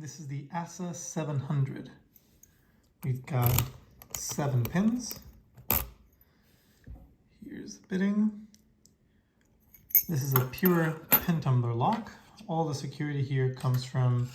This is the ASSA 700. We've got 7 pins. Here's the bitting. This is a pure pin tumbler lock. All the security here comes from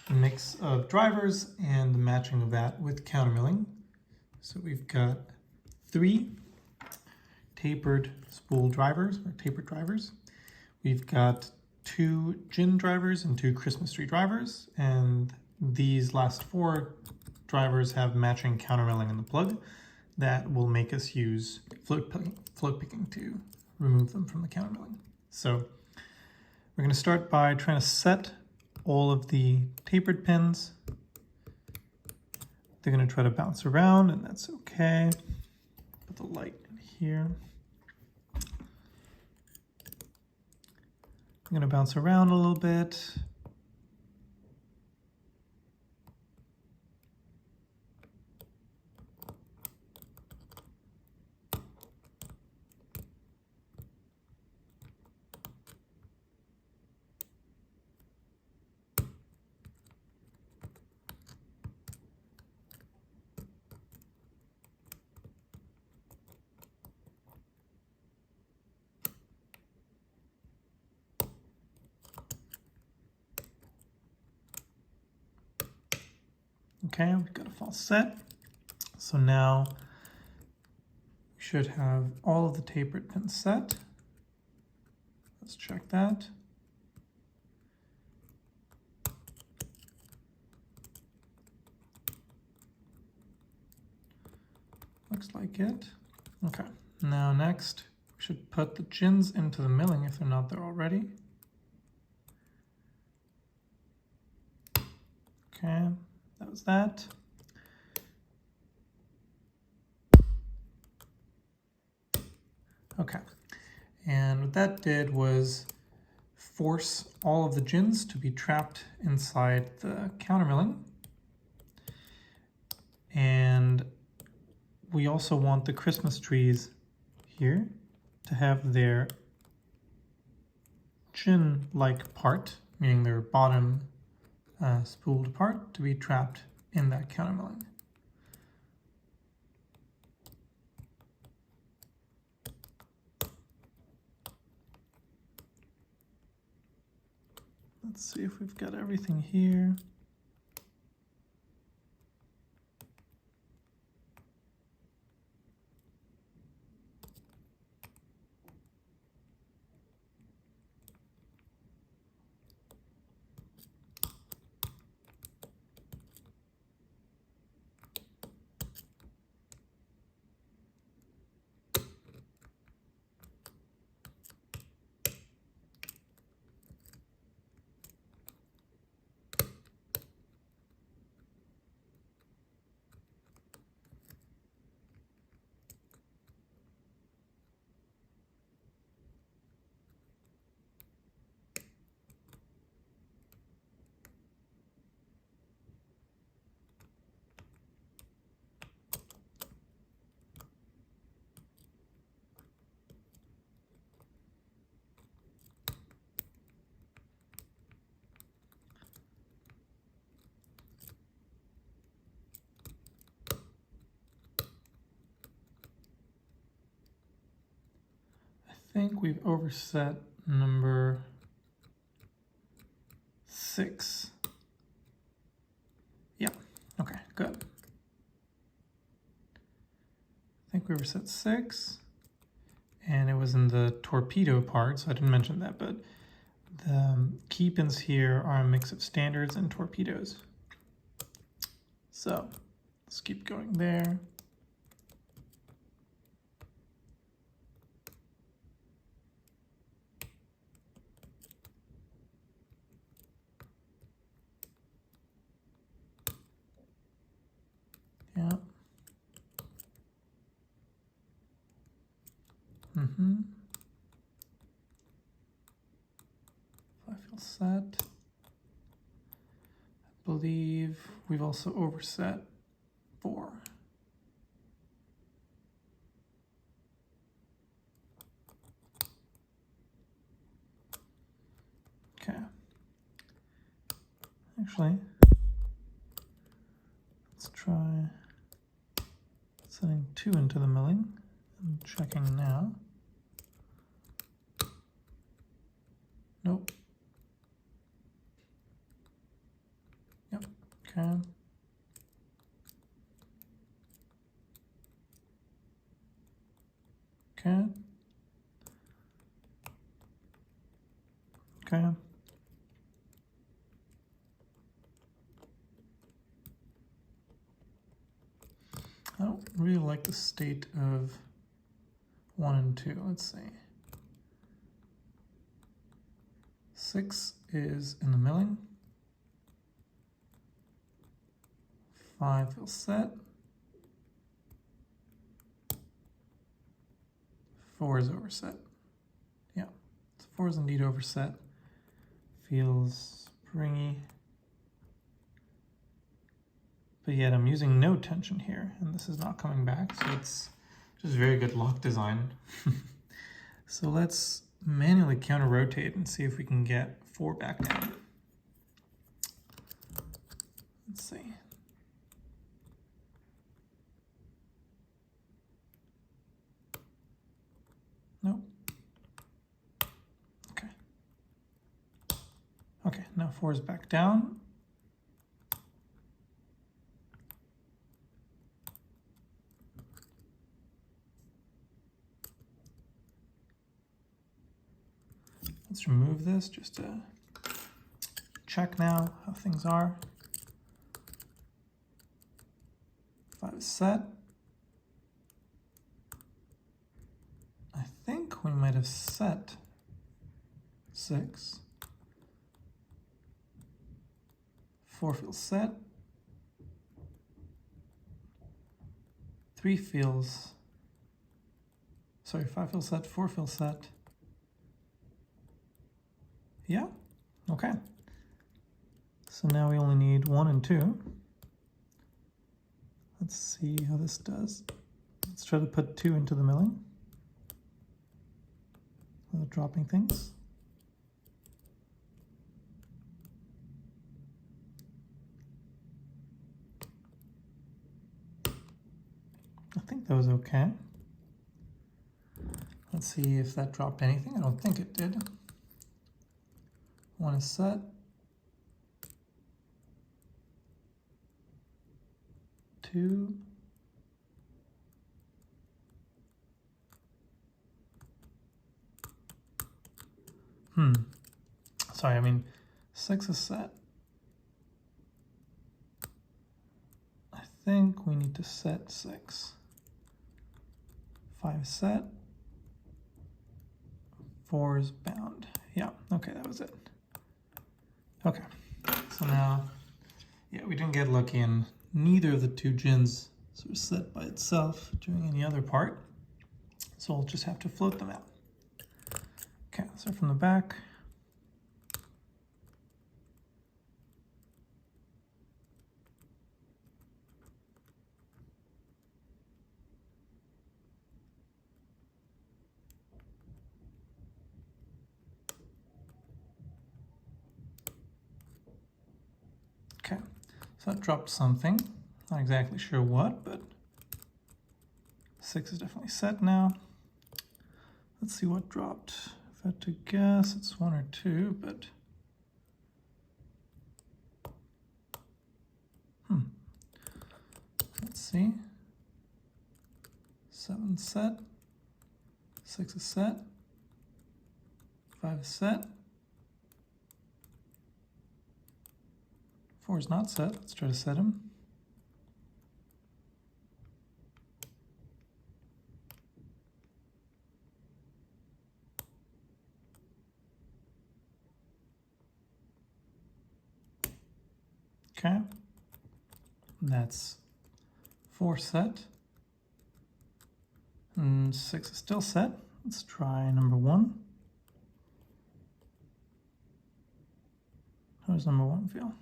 a mix of drivers and the matching of that with countermilling. So we've got 3 tapered spool drivers, or tapered drivers. We've got 2 gin drivers and 2 Christmas tree drivers, and these last 4 drivers have matching countermilling in the plug that will make us use float picking to remove them from the countermilling. So we're going to start by trying to set all of the tapered pins. They're going to try to bounce around, and that's okay. Put the light in here. I'm going to bounce around a little bit. Okay, we've got a false set. So now we should have all of the tapered pins set. Let's check that. Looks like it. Okay, now next we should put the gins into the milling if they're not there already. Okay. That was that. Okay, and what that did was force all of the gins to be trapped inside the countermilling. And we also want the Christmas trees here to have their gin-like part, meaning their bottom spooled part, to be trapped in that countermilling. Let's see if we've got everything here. I think we've overset number 6. Yeah, okay, good. I think we overset 6, and it was in the torpedo part, so I didn't mention that, but the key pins here are a mix of standards and torpedoes. So let's keep going there. Yeah. If I feel set. I believe we've also overset 4. Okay. Actually, Let's try setting 2 into the milling and checking now. Nope. Yep, okay. Okay. Okay. I don't really like the state of 1 and 2. Let's see. 6 is in the milling. 5 feels set. 4 is overset. Yeah, so 4 is indeed overset. Feels springy. But yet I'm using no tension here, and this is not coming back, so it's just very good lock design. So let's manually counter rotate and see if we can get 4 back down. Let's see. Nope. Okay. Okay, now 4 is back down. Let's remove this just to check now how things are. 5 is set. I think we might have set 6. 4 feels set. 3 feels, sorry, 5 feels set, 4 feels set. Yeah, okay. So now we only need 1 and 2. Let's see how this does. Let's try to put 2 into the milling without dropping things. I think that was okay. Let's see if that dropped anything. I don't think it did. 1 is set. Two. Sorry, I mean 6 is set. I think we need to set 6. 5 is set. 4 is bound. Yeah, okay, that was it. Okay, so now, yeah, we didn't get lucky and neither of the 2 gins sort of set by itself doing any other part. So we'll just have to float them out. Okay, so from the back. Okay, so that dropped something. Not exactly sure what, but 6 is definitely set now. Let's see what dropped. If I had to guess, it's 1 or 2, but let's see. 7 set. 6 is set. 5 is set. 4 is not set. Let's try to set him. Okay. That's 4 set. And 6 is still set. Let's try number 1. How does number 1 feel?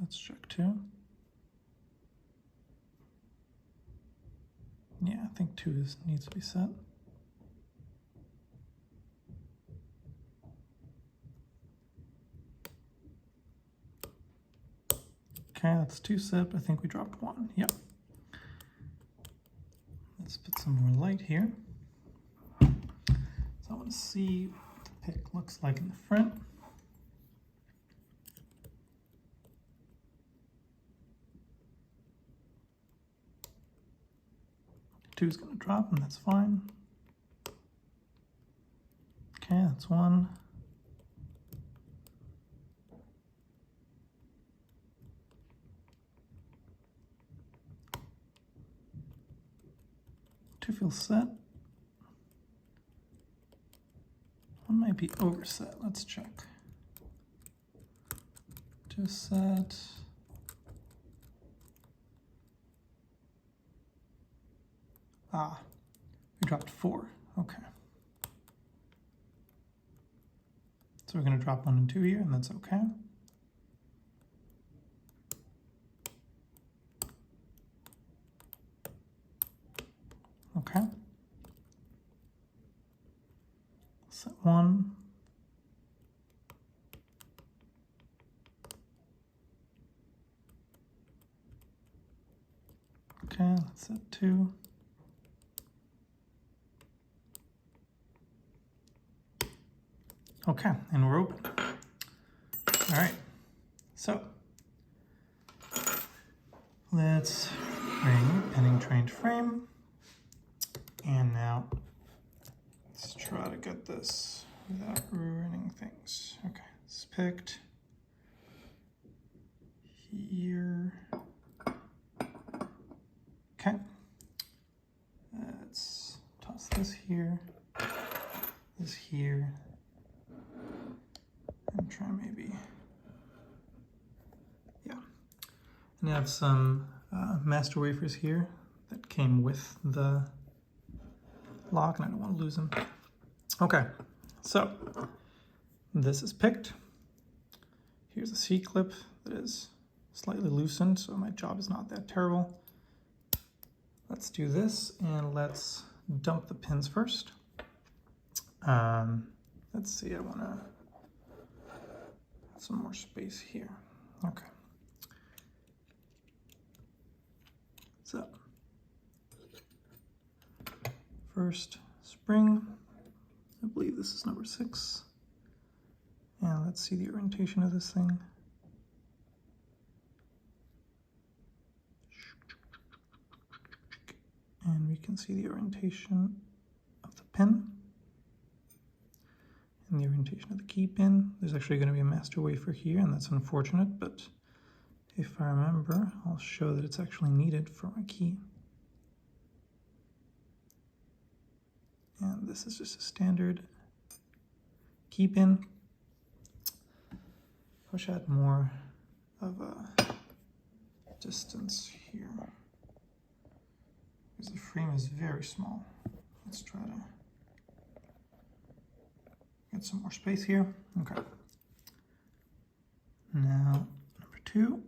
Let's check 2. Yeah, think 2 needs to be set. Okay, that's 2 set. I think we dropped 1. Yep. Let's put some more light here. So I want to see what the pick looks like in the front. Two's going to drop, and that's fine. Okay, that's 1. Two feels set. 1 might be overset. Let's check. 2 set. Ah, we dropped 4. Okay. So we're going to drop 1 and 2 here, and that's okay. Okay. Set 1. Okay, let's set 2. Okay, and we're open. All right, so let's bring pinning trained frame. And now let's try to get this without ruining things. Okay, it's picked here. Okay, let's toss this here, this here, and try maybe, yeah. And I have some master wafers here that came with the lock, and I don't want to lose them. Okay, so this is picked. Here's a C-clip that is slightly loosened, so my job is not that terrible. Let's do this, and let's dump the pins first. Let's see, I want to have some more space here. Okay. So, first spring, I believe this is number 6. And let's see the orientation of this thing. And we can see the orientation of the pin and the orientation of the key pin. There's actually going to be a master wafer here, and that's unfortunate, but if I remember, I'll show that it's actually needed for my key. And this is just a standard key pin. Push out more of a distance here, because the frame is very small. Let's try to get some more space here. Okay. Now, number 2.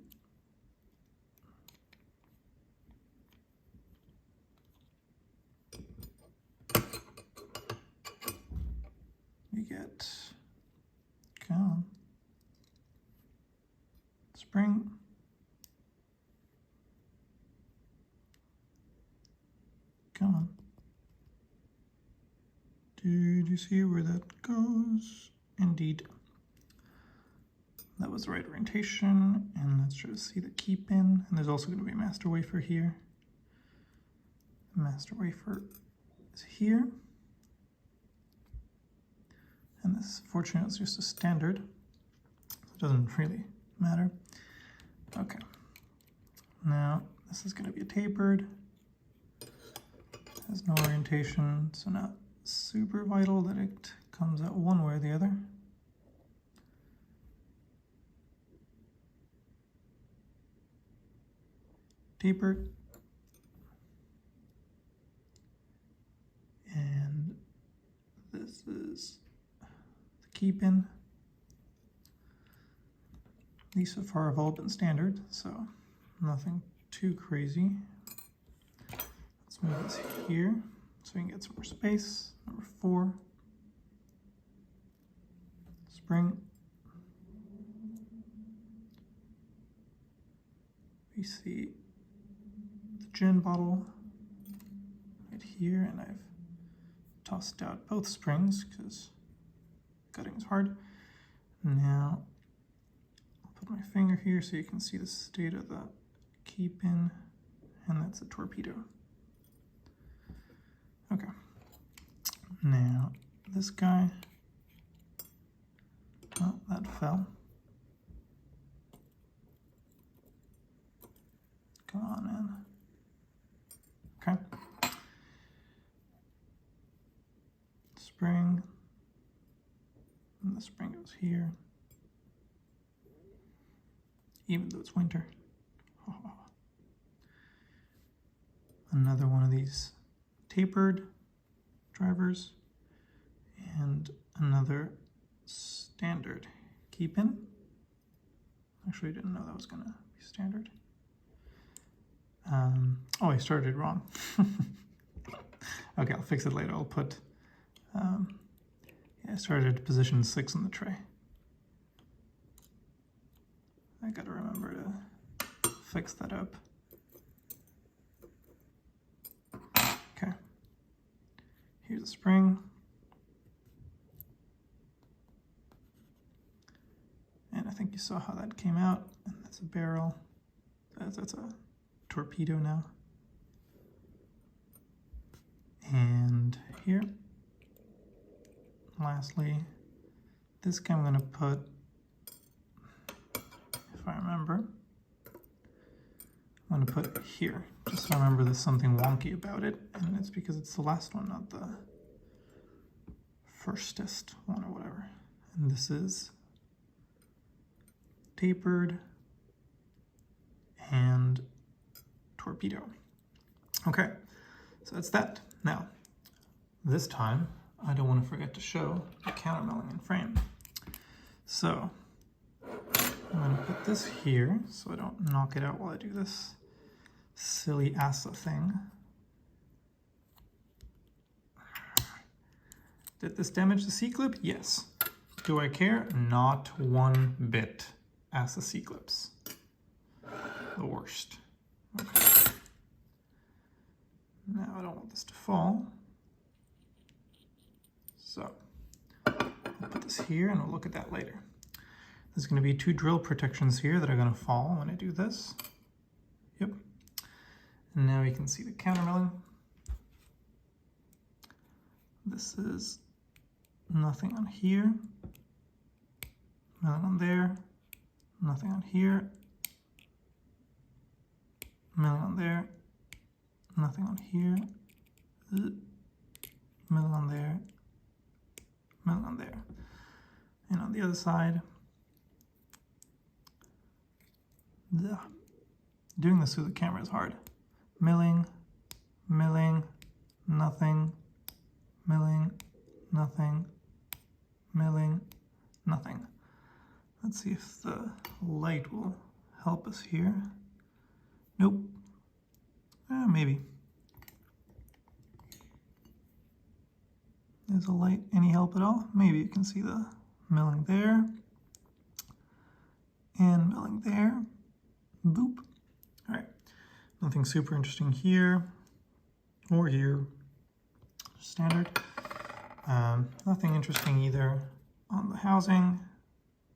We get, come on, spring. Come on. Did you see where that goes? Indeed. That was the right orientation, and let's try to see the key pin. And there's also going to be a master wafer here. The master wafer is here. And this, fortunately, is just a standard, so it doesn't really matter. Okay. Now, this is going to be a tapered. Has no orientation, so not super vital that it comes out one way or the other. Tapered. And this is the key pin. These so far have all been standard, so nothing too crazy. Let's Let's move this here so we can get some more space. Number 4. Spring. We see the gin bottle right here, and I've tossed out both springs because cutting is hard. Now I'll put my finger here so you can see the state of the key pin, and that's a torpedo. Okay, now this guy, oh, that fell. Come on in. Okay. Spring. And the spring goes here. Even though it's winter. Oh. Another one of these tapered drivers. And another standard key pin. Actually, I didn't know that was going to be standard. Oh, I started wrong. Okay, I'll fix it later. I'll put, yeah, I started at position 6 on the tray. I gotta remember to fix that up. Okay, here's the spring. And I think you saw how that came out, and that's a barrel. That's a torpedo now. And here, lastly, this guy I'm going to put, if I remember, I'm going to put here, just so I remember there's something wonky about it, and it's because it's the last one, not the firstest one or whatever. And this is tapered and torpedo. Okay, so that's that. Now, this time, I don't want to forget to show the countermilling in frame. So, I'm going to put this here so I don't knock it out while I do this silly ASSA thing. Did this damage the C-clip? Yes. Do I care? Not one bit. ASSA C-clips. The worst. Okay. Now I don't want this to fall. So I'll put this here and we'll look at that later. There's going to be 2 drill protections here that are going to fall when I do this. Yep. And now you can see the countermilling. This is nothing on here, milling on there, nothing on here, milling on there, nothing on here, milling on there, milling on there. And on the other side, doing this through the camera is hard. Milling, milling, nothing, milling, nothing, milling, nothing. Let's see if the light will help us here. Nope. Maybe. Is the light any help at all? Maybe you can see the milling there and milling there. Boop. All right. Nothing super interesting here or here. Standard. Nothing interesting either on the housing.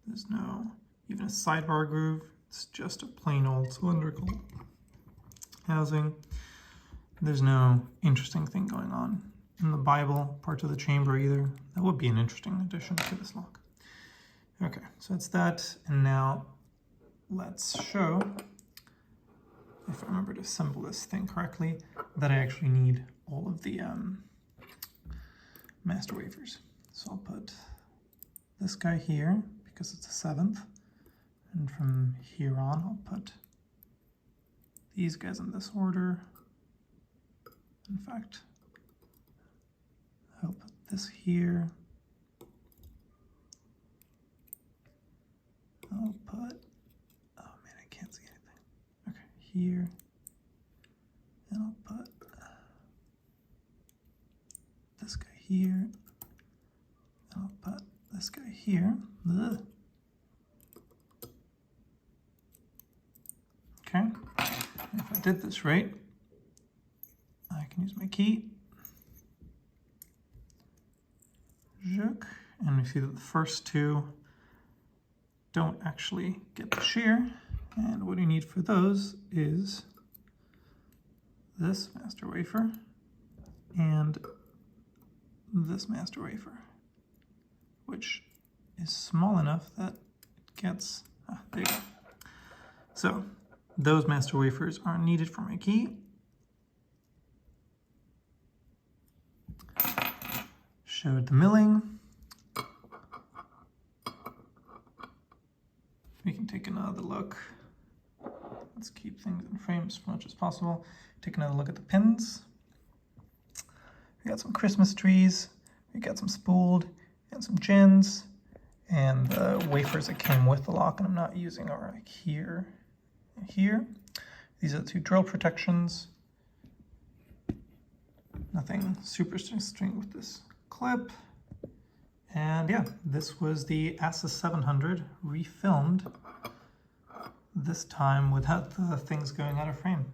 There's no even a sidebar groove. It's just a plain old cylindrical housing. There's no interesting thing going on in the Bible part of the chamber either. That would be an interesting addition to this lock. Okay, so that's that. And now let's show, if I remember to assemble this thing correctly, that I actually need all of the master wafers. So I'll put this guy here because it's a 7th, and from here on I'll put these guys in this order. In fact, I'll put this here. I'll put, oh man, I can't see anything. Okay, here, and I'll put here. I'll put this guy here. Ugh. Okay, if I did this right, I can use my key. And we see that the first two don't actually get the shear. And what you need for those is this master wafer and this master wafer, which is small enough that it gets, there you go. So those master wafers are needed for my key. Showed the milling. We can take another look. Let's keep things in frame as much as possible. Take another look at the pins. We got some Christmas trees. We got some spooled and some gins. And the wafers that came with the lock and I'm not using are like here and here. These are the two drill protections. Nothing super string with this clip. And yeah, this was the ASSA 700 refilmed, this time without the things going out of frame.